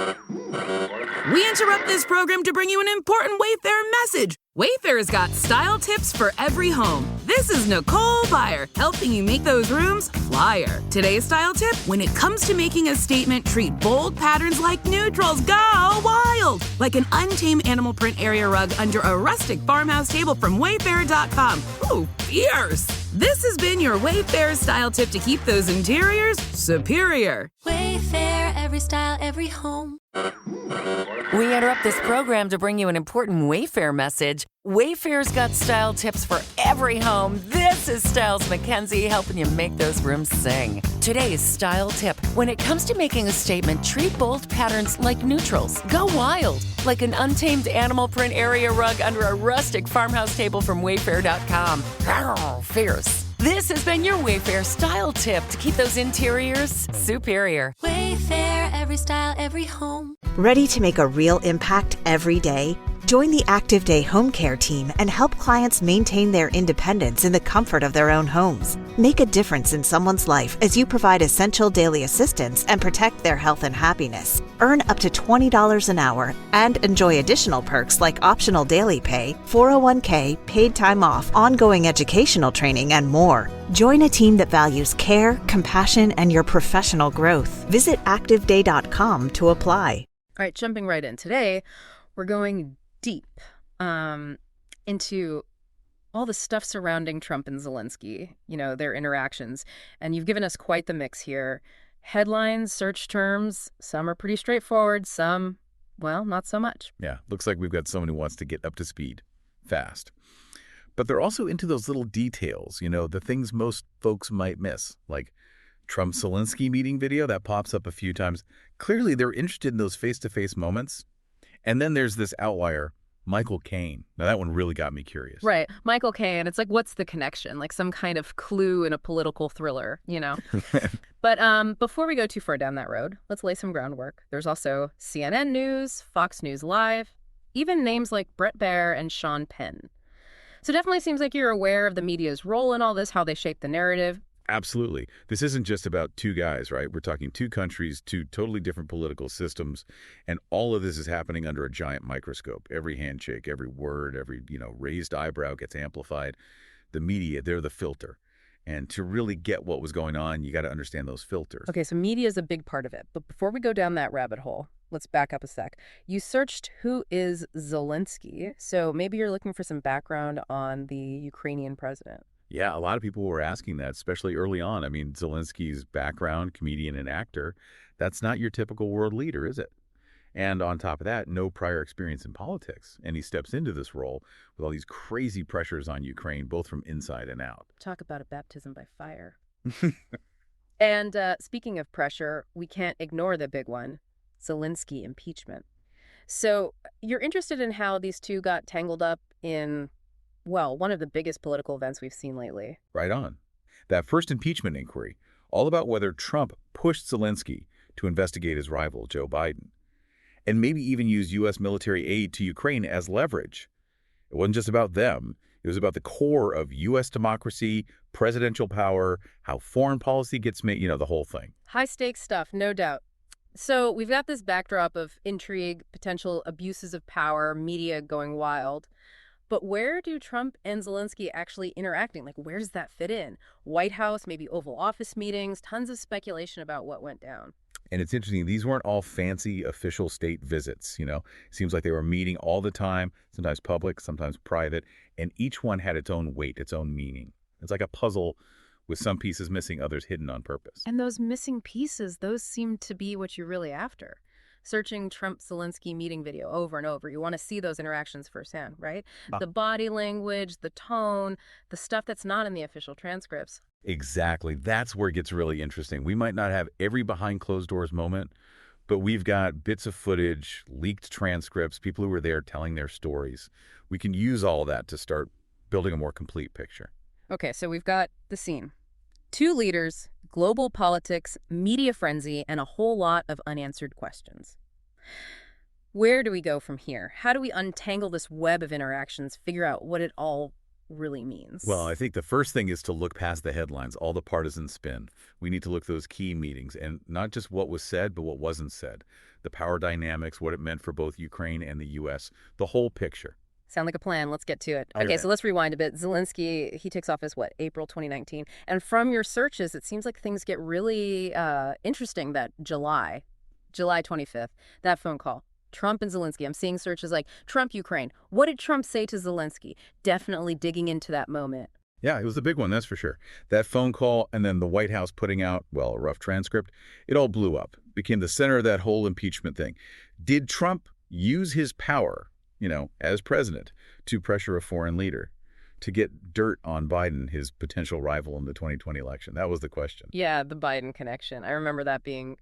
We interrupt this program to bring you an important Wayfair message. Wayfair's got style tips for every home. This is Nicole Byer, helping you make those rooms flyer. Today's style tip: when it comes to making a statement, treat bold patterns like neutrals. Go wild! Like an untamed animal print area rug under a rustic farmhouse table from Wayfair.com. Ooh, fierce! This has been your Wayfair style tip to keep those interiors superior. Wayfair, every style, every home. We interrupt this program to bring you an important Wayfair message. Wayfair's got style tips for every home. This is Styles McKenzie helping you make those rooms sing. Today's style tip: when it comes to making a statement, treat bold patterns like neutrals. Go wild, like an untamed animal print area rug under a rustic farmhouse table from Wayfair.com. Arr, fierce. This has been your Wayfair style tip to keep those interiors superior. Wayfair, every style, every home. Ready to make a real impact every day? Join the Active Day Home Care team and help clients maintain their independence in the comfort of their own homes. Make a difference in someone's life as you provide essential daily assistance and protect their health and happiness. Earn up to $20 an hour and enjoy additional perks like optional daily pay, 401k, paid time off, ongoing educational training, and more. Join a team that values care, compassion, and your professional growth. Visit activeday.com to apply. All right, jumping right in. Today, we're going deep into all the stuff surrounding Trump and Zelensky, their interactions. And you've given us quite the mix here. Headlines, search terms, some are pretty straightforward, some, well, not so much. Yeah, looks like we've got someone who wants to get up to speed fast. But they're also into those little details, the things most folks might miss, like Trump-Zelensky meeting video that pops up a few times. Clearly, they're interested in those face-to-face moments. And then there's this outlier, Michael Caine. Now, that one really got me curious. Right. Michael Caine. It's like, what's the connection? Like some kind of clue in a political thriller, But before we go too far down that road, let's lay some groundwork. There's also CNN News, Fox News Live, even names like Bret Baier and Sean Penn. So definitely seems like you're aware of the media's role in all this, how they shape the narrative. Absolutely. This isn't just about two guys, right? We're talking two countries, two totally different political systems, and all of this is happening under a giant microscope. Every handshake, every word, every, raised eyebrow gets amplified. The media, they're the filter. And to really get what was going on, you got to understand those filters. Okay, so media is a big part of it. But before we go down that rabbit hole, let's back up a sec. You searched who is Zelensky, so maybe you're looking for some background on the Ukrainian president. Yeah, a lot of people were asking that, especially early on. I mean, Zelensky's background, comedian and actor, that's not your typical world leader, is it? And on top of that, no prior experience in politics. And he steps into this role with all these crazy pressures on Ukraine, both from inside and out. Talk about a baptism by fire. And speaking of pressure, we can't ignore the big one, Zelensky impeachment. So you're interested in how these two got tangled up in, well, one of the biggest political events we've seen lately. Right on. That first impeachment inquiry, all about whether Trump pushed Zelensky to investigate his rival, Joe Biden, and maybe even use U.S. military aid to Ukraine as leverage. It wasn't just about them. It was about the core of U.S. democracy, presidential power, how foreign policy gets made, the whole thing. High-stakes stuff, no doubt. So we've got this backdrop of intrigue, potential abuses of power, media going wild. But where do Trump and Zelensky actually interacting? Like, where does that fit in? White House, maybe Oval Office meetings, tons of speculation about what went down. And it's interesting, these weren't all fancy official state visits, It seems like they were meeting all the time, sometimes public, sometimes private, and each one had its own weight, its own meaning. It's like a puzzle with some pieces missing, others hidden on purpose. And those missing pieces, those seem to be what you're really after. Searching Trump-Zelensky meeting video over and over. You want to see those interactions firsthand, right? The body language, the tone, the stuff that's not in the official transcripts. Exactly. That's where it gets really interesting. We might not have every behind closed doors moment, but we've got bits of footage, leaked transcripts, people who were there telling their stories. We can use all of that to start building a more complete picture. Okay, so we've got the scene. Two leaders, global politics, media frenzy, and a whole lot of unanswered questions. Where do we go from here? How do we untangle this web of interactions, figure out what it all really means. Well, I think the first thing is to look past the headlines, all the partisan spin. We need to look at those key meetings, and not just what was said, but what wasn't said. The power dynamics, what it meant for both Ukraine and the U.S., the whole picture. Sound like a plan. Let's get to it. Okay. Okay, so let's rewind a bit. Zelensky, he takes office, April 2019? And from your searches, it seems like things get really interesting that July 25th, that phone call. Trump and Zelensky. I'm seeing searches like Trump, Ukraine. What did Trump say to Zelensky? Definitely digging into that moment. Yeah, it was a big one, that's for sure. That phone call and then the White House putting out, well, a rough transcript, it all blew up, became the center of that whole impeachment thing. Did Trump use his power, as president, to pressure a foreign leader, to get dirt on Biden, his potential rival in the 2020 election? That was the question. Yeah, the Biden connection. I remember that being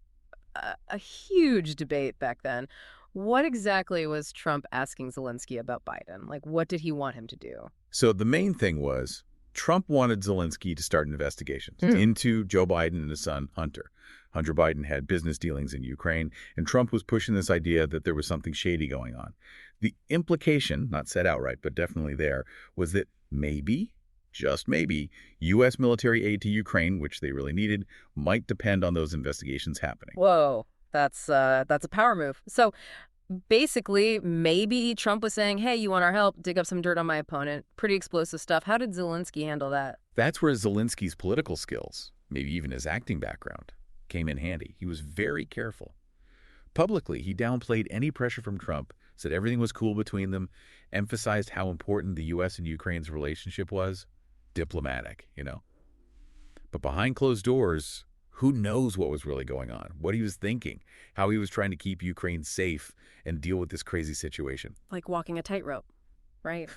a huge debate back then. What exactly was Trump asking Zelensky about Biden? Like, what did he want him to do? So the main thing was Trump wanted Zelensky to start investigations into Joe Biden and his son, Hunter. Hunter Biden had business dealings in Ukraine, and Trump was pushing this idea that there was something shady going on. The implication, not said outright, but definitely there, was that maybe, just maybe, U.S. military aid to Ukraine, which they really needed, might depend on those investigations happening. Whoa, that's a power move. So basically, maybe Trump was saying, hey, you want our help? Dig up some dirt on my opponent. Pretty explosive stuff. How did Zelensky handle that? That's where Zelensky's political skills, maybe even his acting background, came in handy. He was very careful. Publicly, he downplayed any pressure from Trump, said everything was cool between them, emphasized how important the U.S. and Ukraine's relationship was. Diplomatic, But behind closed doors, who knows what was really going on, what he was thinking, how he was trying to keep Ukraine safe and deal with this crazy situation. Like walking a tightrope, right?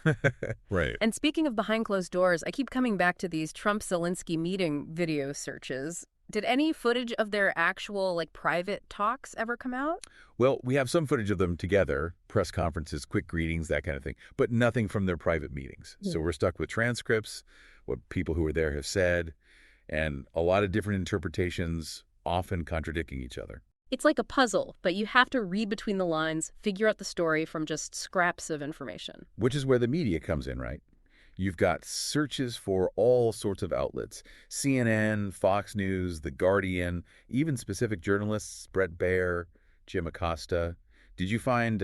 Right. And speaking of behind closed doors, I keep coming back to these Trump-Zelensky meeting video searches. Did any footage of their actual, private talks ever come out? Well, we have some footage of them together, press conferences, quick greetings, that kind of thing, but nothing from their private meetings. So we're stuck with transcripts, what people who were there have said, and a lot of different interpretations, often contradicting each other. It's like a puzzle, but you have to read between the lines, figure out the story from just scraps of information. Which is where the media comes in, right? You've got searches for all sorts of outlets, CNN, Fox News, The Guardian, even specific journalists, Brett Baer, Jim Acosta. Did you find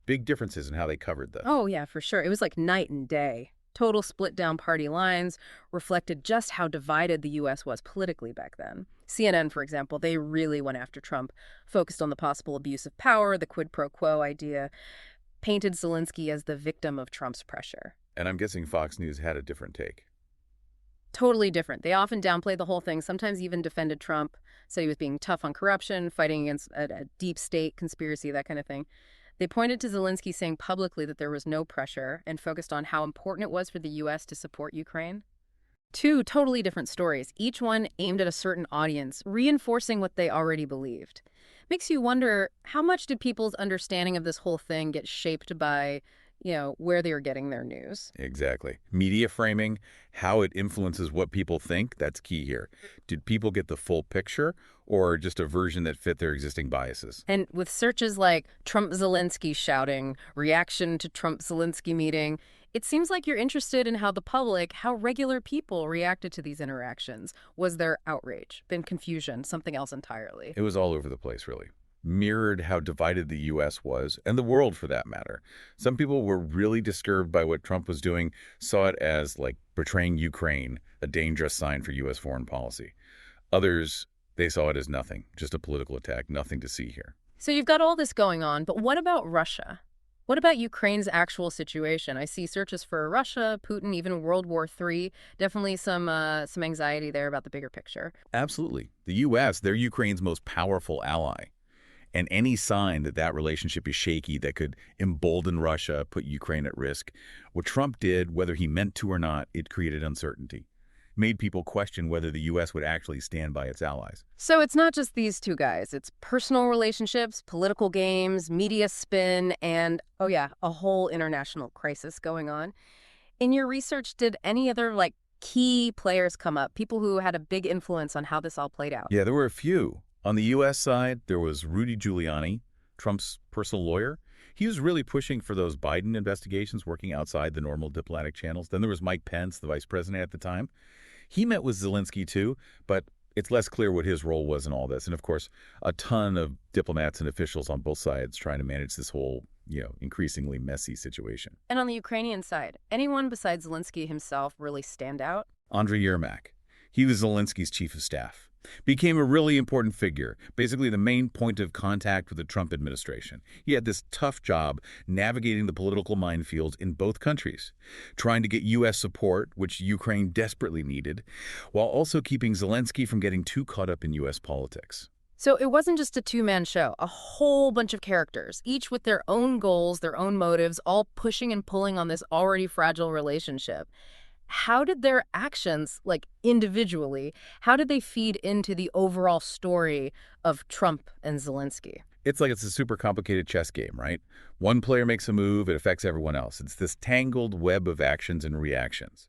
big differences in how they covered this? Oh, yeah, for sure. It was like night and day. Total split down party lines reflected just how divided the U.S. was politically back then. CNN, for example, they really went after Trump, focused on the possible abuse of power, the quid pro quo idea, painted Zelensky as the victim of Trump's pressure. And I'm guessing Fox News had a different take. Totally different. They often downplayed the whole thing, sometimes even defended Trump, said he was being tough on corruption, fighting against a deep state conspiracy, that kind of thing. They pointed to Zelensky saying publicly that there was no pressure and focused on how important it was for the U.S. to support Ukraine. Two totally different stories, each one aimed at a certain audience, reinforcing what they already believed. Makes you wonder, how much did people's understanding of this whole thing get shaped by where they were getting their news? Exactly. Media framing, how it influences what people think, that's key here. Did people get the full picture or just a version that fit their existing biases? And with searches like Trump-Zelensky shouting, reaction to Trump-Zelensky meeting, it seems like you're interested in how the public, how regular people reacted to these interactions. Was there outrage, been confusion, something else entirely? It was all over the place, really. Mirrored how divided the U.S. was, and the world for that matter. Some people were really disturbed by what Trump was doing, saw it as betraying Ukraine, a dangerous sign for U.S. foreign policy. Others, they saw it as nothing, just a political attack, nothing to see here. So you've got all this going on, but what about Russia? What about Ukraine's actual situation? I see searches for Russia, Putin, even World War III. Definitely some anxiety there about the bigger picture. Absolutely. The U.S., they're Ukraine's most powerful ally. And any sign that that relationship is shaky that could embolden Russia, put Ukraine at risk, what Trump did, whether he meant to or not, it created uncertainty. Made people question whether the U.S. would actually stand by its allies. So it's not just these two guys. It's personal relationships, political games, media spin, and, oh yeah, a whole international crisis going on. In your research, did any other, key players come up, people who had a big influence on how this all played out? Yeah, there were a few. On the U.S. side, there was Rudy Giuliani, Trump's personal lawyer. He was really pushing for those Biden investigations, working outside the normal diplomatic channels. Then there was Mike Pence, the vice president at the time. He met with Zelensky too, but it's less clear what his role was in all this. And of course, a ton of diplomats and officials on both sides trying to manage this whole, increasingly messy situation. And on the Ukrainian side, anyone besides Zelensky himself really stand out? Andriy Yermak. He was Zelensky's chief of staff. Became a really important figure, basically the main point of contact with the Trump administration. He had this tough job navigating the political minefields in both countries, trying to get U.S. support, which Ukraine desperately needed, while also keeping Zelensky from getting too caught up in U.S. politics. So it wasn't just a two-man show, a whole bunch of characters, each with their own goals, their own motives, all pushing and pulling on this already fragile relationship. How did their actions, individually, how did they feed into the overall story of Trump and Zelensky? It's like it's a super complicated chess game, right? One player makes a move, it affects everyone else. It's this tangled web of actions and reactions.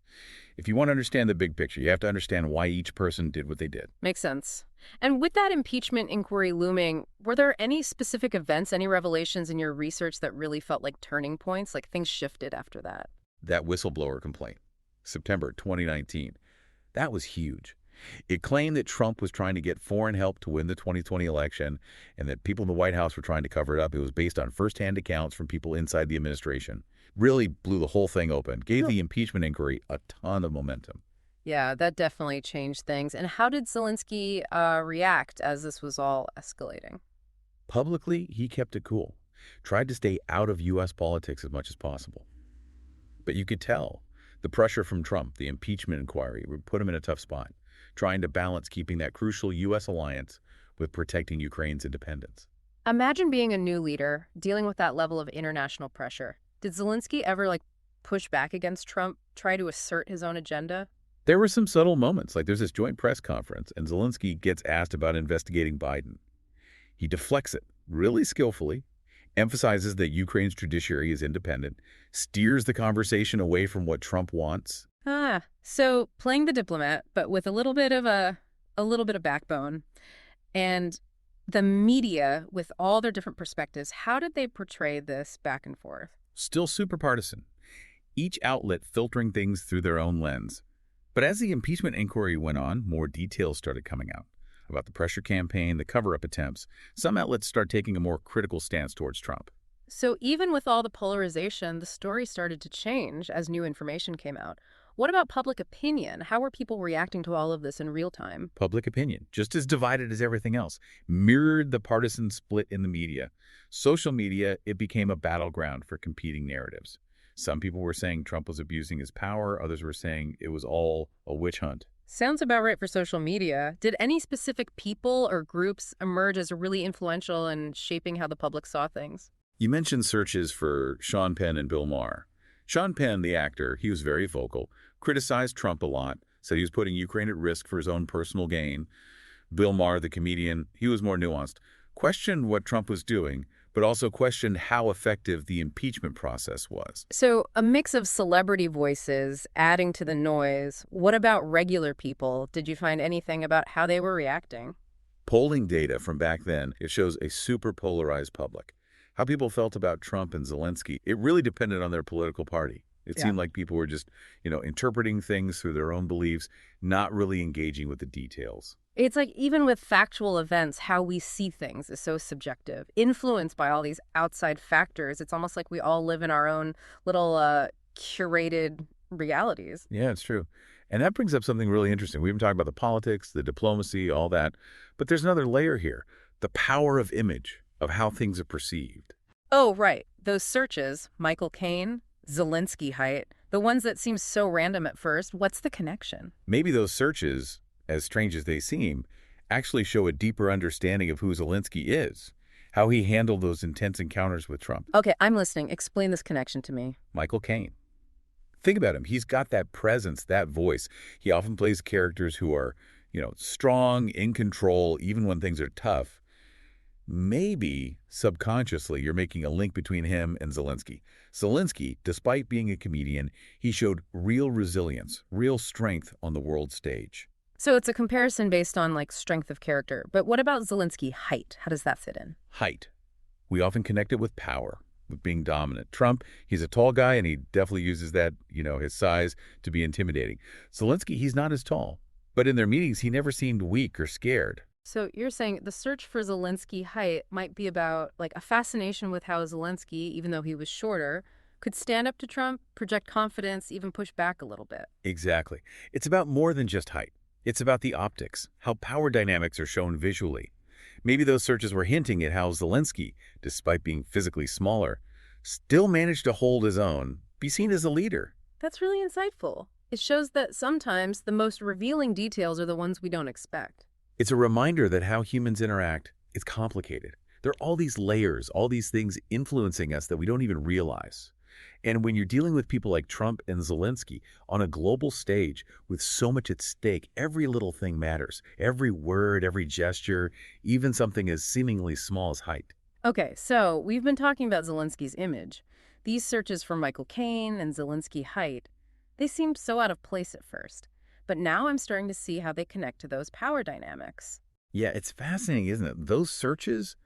If you want to understand the big picture, you have to understand why each person did what they did. Makes sense. And with that impeachment inquiry looming, were there any specific events, any revelations in your research that really felt like turning points, like things shifted after that? That whistleblower complaint. September 2019. That was huge. It claimed that Trump was trying to get foreign help to win the 2020 election and that people in the White House were trying to cover it up. It was based on firsthand accounts from people inside the administration. Really blew the whole thing open. Gave the impeachment inquiry a ton of momentum. Yeah, that definitely changed things. And how did Zelensky react as this was all escalating? Publicly, he kept it cool. Tried to stay out of U.S. politics as much as possible. But you could tell. The pressure from Trump, the impeachment inquiry, would put him in a tough spot, trying to balance keeping that crucial U.S. alliance with protecting Ukraine's independence. Imagine being a new leader, dealing with that level of international pressure. Did Zelensky ever, push back against Trump, try to assert his own agenda? There were some subtle moments, like there's this joint press conference, and Zelensky gets asked about investigating Biden. He deflects it really skillfully, emphasizes that Ukraine's judiciary is independent, steers the conversation away from what Trump wants. So playing the diplomat, but with a little bit of backbone. And the media, with all their different perspectives, how did they portray this back and forth? Still super partisan. Each outlet filtering things through their own lens. But as the impeachment inquiry went on, more details started coming out about the pressure campaign, the cover-up attempts. Some outlets start taking a more critical stance towards Trump. So even with all the polarization, the story started to change as new information came out. What about public opinion? How were people reacting to all of this in real time? Public opinion, just as divided as everything else, mirrored the partisan split in the media. Social media, it became a battleground for competing narratives. Some people were saying Trump was abusing his power. Others were saying it was all a witch hunt. Sounds about right for social media. Did any specific people or groups emerge as really influential in shaping how the public saw things? You mentioned searches for Sean Penn and Bill Maher. Sean Penn, the actor, he was very vocal, criticized Trump a lot, said he was putting Ukraine at risk for his own personal gain. Bill Maher, the comedian, he was more nuanced, questioned what Trump was doing, but also questioned how effective the impeachment process was. So a mix of celebrity voices adding to the noise. What about regular people? Did you find anything about how they were reacting? Polling data from back then, it shows a super polarized public. How people felt about Trump and Zelensky, it really depended on their political party. It seemed like people were just, interpreting things through their own beliefs, not really engaging with the details. It's like even with factual events, how we see things is so subjective, influenced by all these outside factors. It's almost like we all live in our own little curated realities. Yeah, it's true. And that brings up something really interesting. We've been talking about the politics, the diplomacy, all that. But there's another layer here, the power of image, of how things are perceived. Oh, right. Those searches, Michael Caine, Zelensky height, the ones that seem so random at first, what's the connection? Maybe those searches, as strange as they seem, actually show a deeper understanding of who Zelensky is, how he handled those intense encounters with Trump. Okay, I'm listening. Explain this connection to me. Michael Caine. Think about him. He's got that presence, that voice. He often plays characters who are, strong, in control, even when things are tough. Maybe subconsciously you're making a link between him and Zelensky. Zelensky, despite being a comedian, he showed real resilience, real strength on the world stage. So it's a comparison based on strength of character. But what about Zelensky height? How does that fit in? Height. We often connect it with power, with being dominant. Trump, he's a tall guy, and he definitely uses that, his size to be intimidating. Zelensky, he's not as tall. But in their meetings, he never seemed weak or scared. So you're saying the search for Zelensky height might be about like a fascination with how Zelensky, even though he was shorter, could stand up to Trump, project confidence, even push back a little bit. Exactly. It's about more than just height. It's about the optics, how power dynamics are shown visually. Maybe those searches were hinting at how Zelensky, despite being physically smaller, still managed to hold his own, be seen as a leader. That's really insightful. It shows that sometimes the most revealing details are the ones we don't expect. It's a reminder that how humans interact is complicated. There are all these layers, all these things influencing us that we don't even realize. And when you're dealing with people like Trump and Zelensky on a global stage with so much at stake, every little thing matters. Every word, every gesture, even something as seemingly small as height. Okay, so we've been talking about Zelensky's image. These searches for Michael Caine and Zelensky height, they seemed so out of place at first. But now I'm starting to see how they connect to those power dynamics. Yeah, it's fascinating, isn't it? Those searches,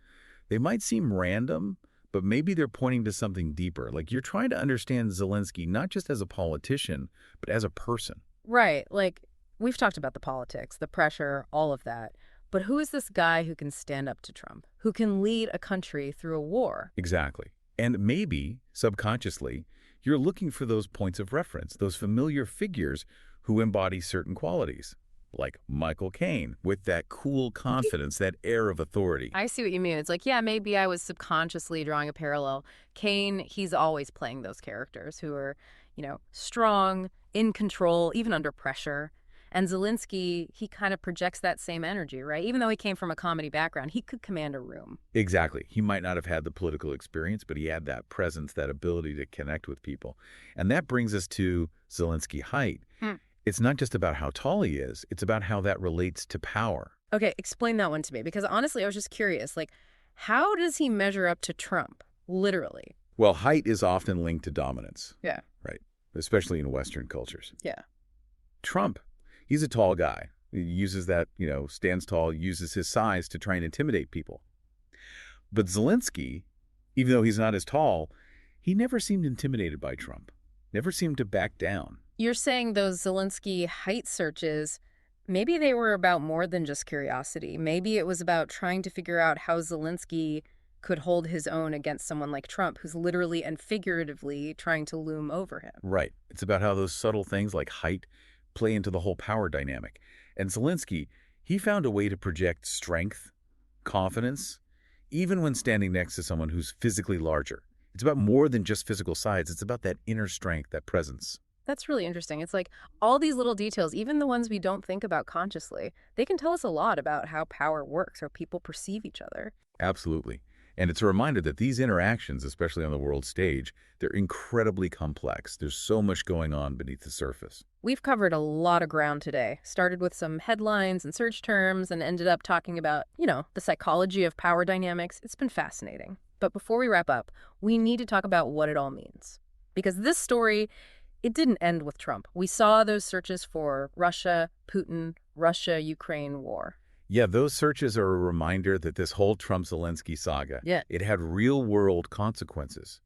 they might seem random, but maybe they're pointing to something deeper. Like you're trying to understand Zelensky not just as a politician, but as a person. Right, like we've talked about the politics, the pressure, all of that. But who is this guy who can stand up to Trump, who can lead a country through a war? Exactly. And maybe, subconsciously, you're looking for those points of reference, those familiar figures who embody certain qualities, like Michael Caine, with that cool confidence, that air of authority. I see what you mean. It's like, yeah, maybe I was subconsciously drawing a parallel. Caine, he's always playing those characters who are, strong, in control, even under pressure. And Zelensky, he kind of projects that same energy, right? Even though he came from a comedy background, he could command a room. Exactly. He might not have had the political experience, but he had that presence, that ability to connect with people. And that brings us to Zelensky height. It's not just about how tall he is, it's about how that relates to power. Okay, explain that one to me, because honestly, I was just curious, like, how does he measure up to Trump, literally? Well, height is often linked to dominance. Yeah. Right. Especially in Western cultures. Yeah. Trump, he's a tall guy. He uses that, stands tall, uses his size to try and intimidate people. But Zelensky, even though he's not as tall, he never seemed intimidated by Trump, never seemed to back down. You're saying those Zelensky height searches, maybe they were about more than just curiosity. Maybe it was about trying to figure out how Zelensky could hold his own against someone like Trump, who's literally and figuratively trying to loom over him. Right. It's about how those subtle things like height play into the whole power dynamic. And Zelensky, he found a way to project strength, confidence, even when standing next to someone who's physically larger. It's about more than just physical size. It's about that inner strength, that presence. That's really interesting. It's like all these little details, even the ones we don't think about consciously, they can tell us a lot about how power works or people perceive each other. Absolutely. And it's a reminder that these interactions, especially on the world stage, they're incredibly complex. There's so much going on beneath the surface. We've covered a lot of ground today. Started with some headlines and search terms and ended up talking about, the psychology of power dynamics. It's been fascinating. But before we wrap up, we need to talk about what it all means. Because this story, it didn't end with Trump. We saw those searches for Russia, Putin, Russia-Ukraine war. Yeah, those searches are a reminder that this whole Trump-Zelensky saga, it had real-world consequences.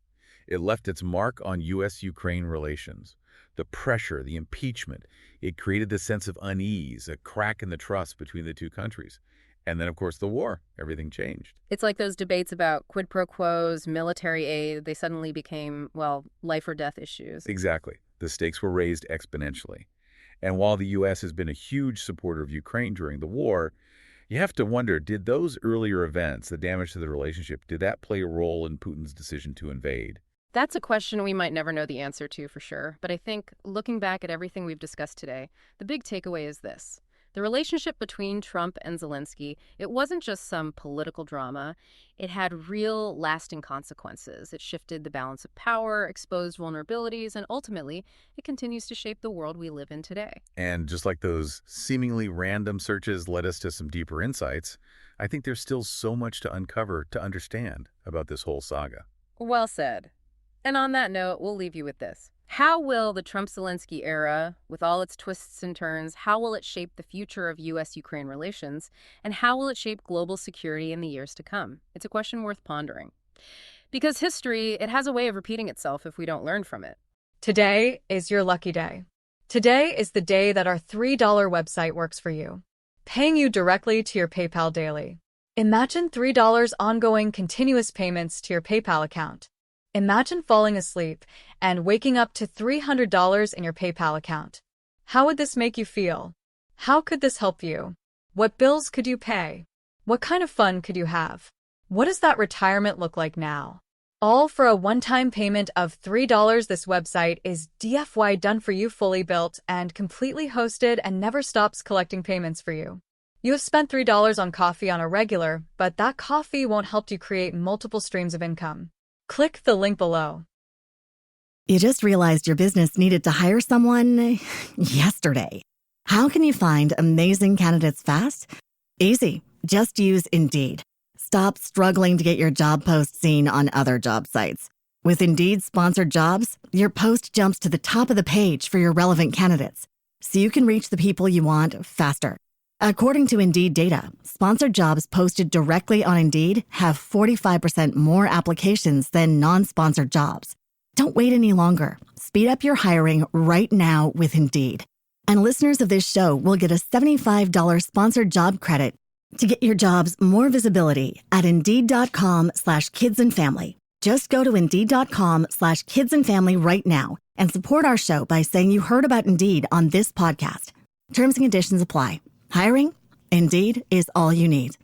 It left its mark on U.S.-Ukraine relations. The pressure, the impeachment, it created this sense of unease, a crack in the trust between the two countries. And then, of course, the war. Everything changed. It's like those debates about quid pro quos, military aid. They suddenly became, life or death issues. Exactly. The stakes were raised exponentially. And while the U.S. has been a huge supporter of Ukraine during the war, you have to wonder, did those earlier events, the damage to the relationship, did that play a role in Putin's decision to invade? That's a question we might never know the answer to for sure. But I think looking back at everything we've discussed today, the big takeaway is this. The relationship between Trump and Zelensky, it wasn't just some political drama. It had real, lasting consequences. It shifted the balance of power, exposed vulnerabilities, and ultimately, it continues to shape the world we live in today. And just like those seemingly random searches led us to some deeper insights, I think there's still so much to uncover, to understand about this whole saga. Well said. And on that note, we'll leave you with this. How will the Trump-Zelensky era, with all its twists and turns, how will it shape the future of U.S.-Ukraine relations, and how will it shape global security in the years to come? It's a question worth pondering. Because history, it has a way of repeating itself if we don't learn from it. Today is your lucky day. Today is the day that our $3 website works for you, paying you directly to your PayPal daily. Imagine $3 ongoing continuous payments to your PayPal account. Imagine falling asleep and waking up to $300 in your PayPal account. How would this make you feel? How could this help you? What bills could you pay? What kind of fun could you have? What does that retirement look like now? All for a one-time payment of $3. This website is DFY done for you, fully built and completely hosted, and never stops collecting payments for you. You have spent $3 on coffee on a regular, but that coffee won't help you create multiple streams of income. Click the link below. You just realized your business needed to hire someone yesterday. How can you find amazing candidates fast? Easy. Just use Indeed. Stop struggling to get your job post seen on other job sites. With Indeed sponsored jobs, your post jumps to the top of the page for your relevant candidates, so you can reach the people you want faster. According to Indeed data, sponsored jobs posted directly on Indeed have 45% more applications than non-sponsored jobs. Don't wait any longer. Speed up your hiring right now with Indeed. And listeners of this show will get a $75 sponsored job credit to get your jobs more visibility at Indeed.com/kidsandfamily. Just go to Indeed.com/kidsandfamily right now and support our show by saying you heard about Indeed on this podcast. Terms and conditions apply. Hiring? Indeed is all you need.